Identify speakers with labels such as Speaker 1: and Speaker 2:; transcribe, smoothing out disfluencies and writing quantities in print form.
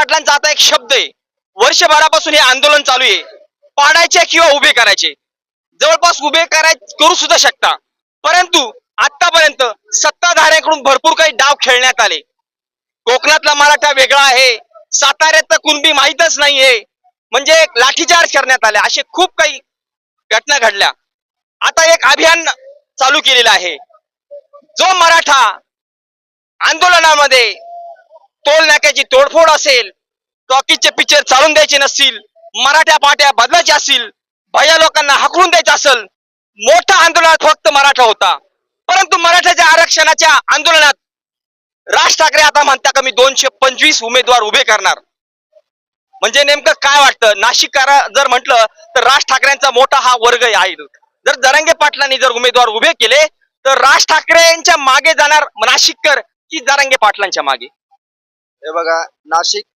Speaker 1: पाटलांचा आता एक शब्द आहे, वर्षभरापासून हे आंदोलन चालू आहे, पाडायचे किंवा उभे करायचे. जवळपास उभे करू सुद्धा शकता, परंतु आतापर्यंत सत्ताधाऱ्यांकडून भरपूर काही डाव खेळण्यात आले. कोकणातला मराठा वेगळा आहे, साताऱ्यातला कुणबी माहीतच नाहीये, म्हणजे लाठीचार्ज करण्यात आले. असे खूप काही घटना घडल्या. आता एक अभियान चालू केलेलं आहे. जो मराठा आंदोलनामध्ये टोल नाक्याची तोडफोड असेल, टॉकीजचे पिक्चर चालून द्यायचे नसतील, मराठ्या पाट्या बदलायच्या असतील, भैया लोकांना हाकलून द्यायचं असेल, मोठा आंदोलनात फक्त मराठा होता. परंतु मराठ्याच्या आरक्षणाच्या आंदोलनात राज ठाकरे आता म्हणता का मी 225 उमेदवार उभे करणार. म्हणजे नेमकं काय वाटतं? नाशिक जर म्हटलं तर राज ठाकरेंचा मोठा हा वर्ग आहे. जर जरांगे पाटलांनी जर उमेदवार उभे केले तर राज ठाकरेंच्या मागे जाणार नाशिककर की जरांगे पाटलांच्या मागे?
Speaker 2: हे बघा, नाशिक